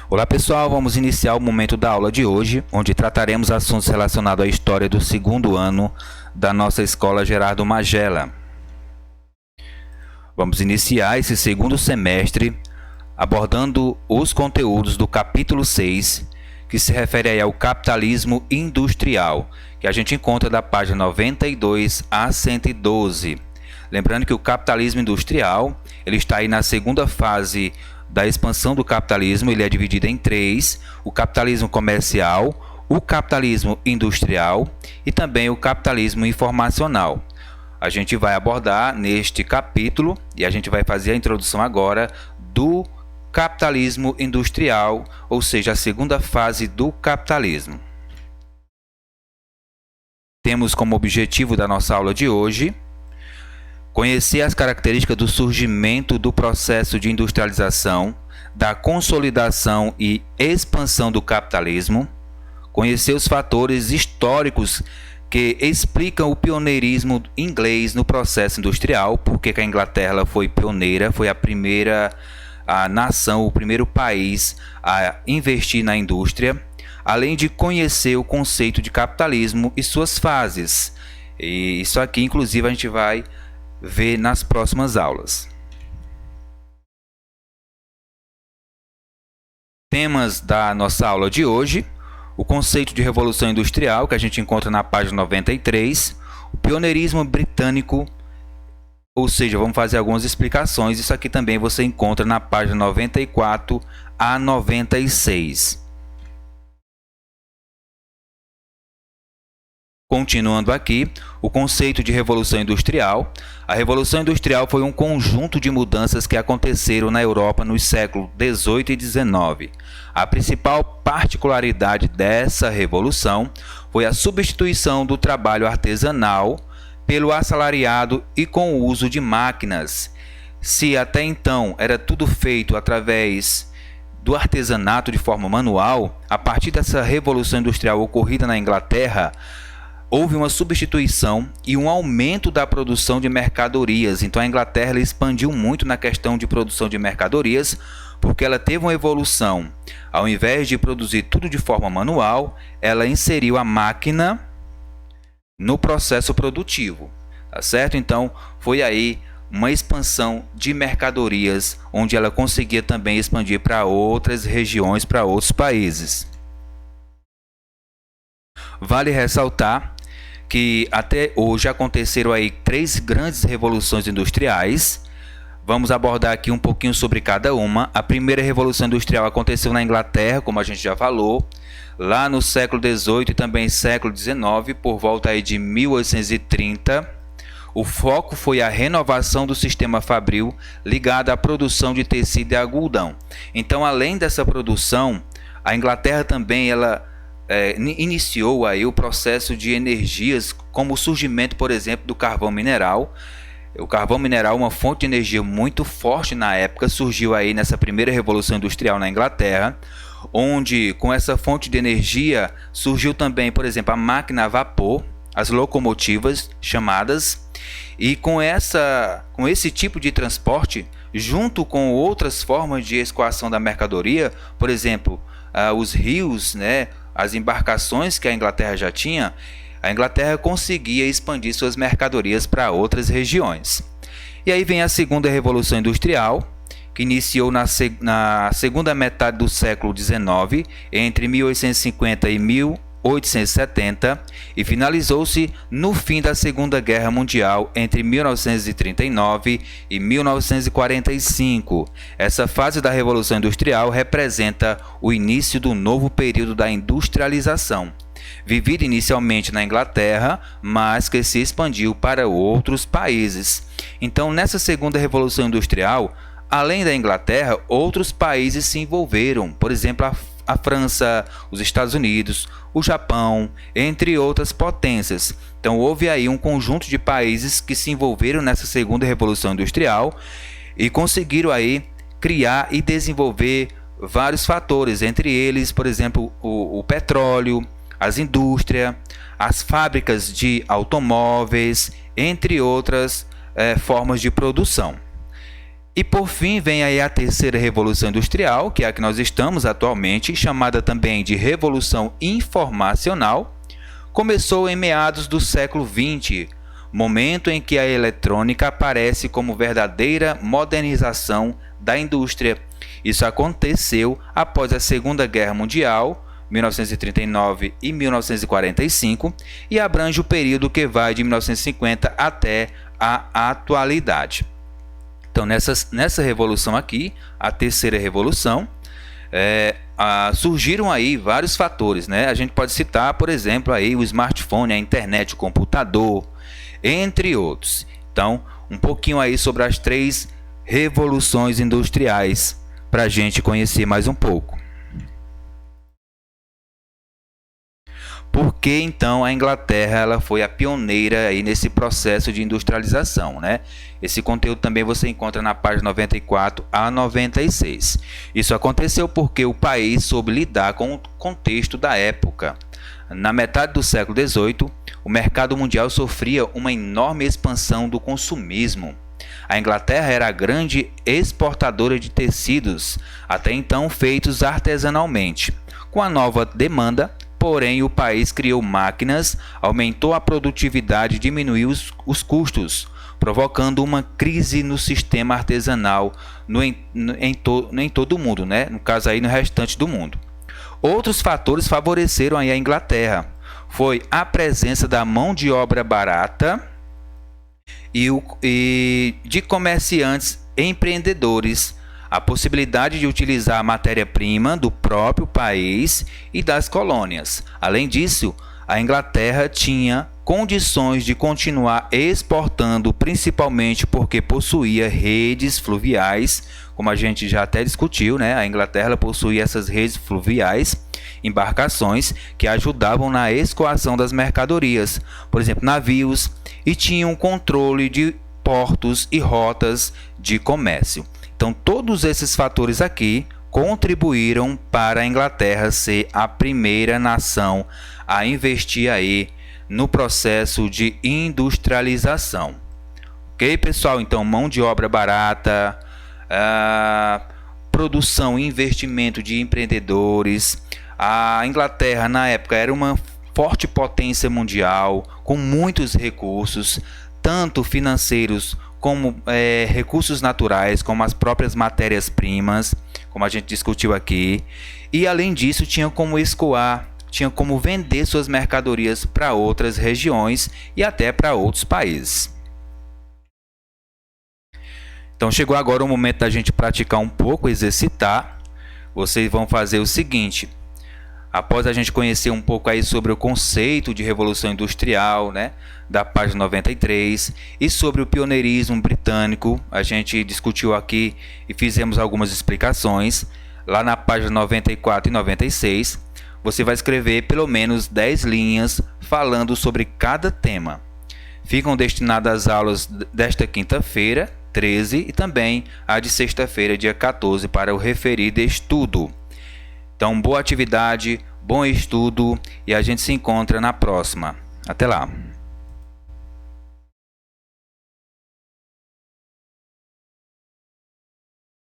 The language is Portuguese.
Olá pessoal, vamos iniciar o momento da aula de hoje, onde trataremos assuntos relacionados à história do segundo ano da nossa Escola Gerardo Magela. Vamos iniciar esse segundo semestre abordando os conteúdos do capítulo 6, que se refere aí ao capitalismo industrial, que a gente encontra da página 92 a 112. Lembrando que o capitalismo industrial, ele está aí na segunda fase da expansão do capitalismo. Ele é dividido em três: o capitalismo comercial, o capitalismo industrial e também o capitalismo informacional. A gente vai abordar neste capítulo e a gente vai fazer a introdução agora do capitalismo industrial, ou seja, a segunda fase do capitalismo. Temos como objetivo da nossa aula de hoje conhecer as características do surgimento do processo de industrialização, da consolidação e expansão do capitalismo, conhecer os fatores históricos que explicam o pioneirismo inglês no processo industrial, porque a Inglaterra foi pioneira, foi a primeira nação, o primeiro país a investir na indústria, além de conhecer o conceito de capitalismo e suas fases. E isso aqui, inclusive, a gente vai ver nas próximas aulas. Temas da nossa aula de hoje: o conceito de revolução industrial, que a gente encontra na página 93, o pioneirismo britânico, ou seja, vamos fazer algumas explicações. Isso aqui também você encontra na página 94 a 96. Continuando aqui, o conceito de revolução industrial. A revolução industrial foi um conjunto de mudanças que aconteceram na Europa nos séculos 18 e 19. A principal particularidade dessa revolução foi a substituição do trabalho artesanal pelo assalariado e com o uso de máquinas. Se até então era tudo feito através do artesanato de forma manual, a partir dessa revolução industrial ocorrida na Inglaterra, houve uma substituição e um aumento da produção de mercadorias. Então a Inglaterra expandiu muito na questão de produção de mercadorias, porque ela teve uma evolução. Ao invés de produzir tudo de forma manual, ela inseriu a máquina no processo produtivo, tá certo? Então foi aí uma expansão de mercadorias, onde ela conseguia também expandir para outras regiões, para outros países. Vale ressaltar que até hoje aconteceram aí 3 grandes revoluções industriais. Vamos abordar aqui um pouquinho sobre cada uma. A primeira revolução industrial aconteceu na Inglaterra, como a gente já falou, lá no século XVIII e também século XIX, por volta aí de 1830. O foco foi a renovação do sistema fabril ligado à produção de tecido e algodão. Então, além dessa produção, a Inglaterra também iniciou aí o processo de energias, como o surgimento, por exemplo, do carvão mineral. O carvão mineral, uma fonte de energia muito forte na época, surgiu aí nessa primeira revolução industrial na Inglaterra, onde com essa fonte de energia surgiu também, por exemplo, a máquina a vapor, as locomotivas chamadas, e com esse tipo de transporte, junto com outras formas de escoação da mercadoria, por exemplo, os rios, as embarcações que a Inglaterra já tinha, a Inglaterra conseguia expandir suas mercadorias para outras regiões. E aí vem a segunda revolução industrial, que iniciou na segunda metade do século XIX, entre 1850 e 1870, e finalizou-se no fim da Segunda Guerra Mundial, entre 1939 e 1945. Essa fase da Revolução Industrial representa o início do novo período da industrialização, vivido inicialmente na Inglaterra, mas que se expandiu para outros países. Então, nessa segunda Revolução Industrial, além da Inglaterra, outros países se envolveram, por exemplo, a França, os Estados Unidos, o Japão, entre outras potências. Então houve aí um conjunto de países que se envolveram nessa segunda revolução industrial e conseguiram aí criar e desenvolver vários fatores, entre eles, por exemplo, o petróleo, as indústrias, as fábricas de automóveis, entre outras formas de produção. E por fim vem aí a terceira revolução industrial, que é a que nós estamos atualmente, chamada também de Revolução Informacional. Começou em meados do século XX, momento em que a eletrônica aparece como verdadeira modernização da indústria. Isso aconteceu após a Segunda Guerra Mundial, 1939 e 1945, e abrange o período que vai de 1950 até a atualidade. Então, nessa revolução aqui, a terceira revolução, surgiram aí vários fatores, né? A gente pode citar, por exemplo, aí o smartphone, a internet, o computador, entre outros. Então, um pouquinho aí sobre as três revoluções industriais para a gente conhecer mais um pouco. Por que então a Inglaterra ela foi a pioneira aí nesse processo de industrialização, né? Esse conteúdo também você encontra na página 94 a 96. Isso aconteceu porque o país soube lidar com o contexto da época. Na metade do século XVIII, o mercado mundial sofria uma enorme expansão do consumismo. A Inglaterra era a grande exportadora de tecidos, até então feitos artesanalmente. Com a nova demanda, porém, o país criou máquinas, aumentou a produtividade e diminuiu os custos, provocando uma crise no sistema artesanal em todo o mundo, né? No caso aí no restante do mundo. Outros fatores favoreceram aí a Inglaterra. Foi a presença da mão de obra barata e de comerciantes empreendedores, a possibilidade de utilizar a matéria-prima do próprio país e das colônias. Além disso, a Inglaterra tinha condições de continuar exportando, principalmente porque possuía redes fluviais, como a gente já até discutiu, né? A Inglaterra possuía essas redes fluviais, embarcações que ajudavam na escoação das mercadorias, por exemplo, navios, e tinham controle de portos e rotas de comércio. Então, todos esses fatores aqui contribuíram para a Inglaterra ser a primeira nação a investir aí no processo de industrialização. Ok, pessoal? Então, mão de obra barata, produção e investimento de empreendedores. A Inglaterra, na época, era uma forte potência mundial, com muitos recursos, tanto financeiros como recursos naturais, como as próprias matérias-primas, como a gente discutiu aqui. E, além disso, tinha como escoar, tinha como vender suas mercadorias para outras regiões e até para outros países. Então, chegou agora o momento da gente praticar um pouco, exercitar. Vocês vão fazer o seguinte: após a gente conhecer um pouco aí sobre o conceito de Revolução Industrial, né, da página 93, e sobre o pioneirismo britânico, a gente discutiu aqui e fizemos algumas explicações. Lá na página 94 e 96, você vai escrever pelo menos 10 linhas falando sobre cada tema. Ficam destinadas as aulas desta quinta-feira, 13, e também a de sexta-feira, dia 14, para o referido estudo. Então, boa atividade, bom estudo e a gente se encontra na próxima. Até lá!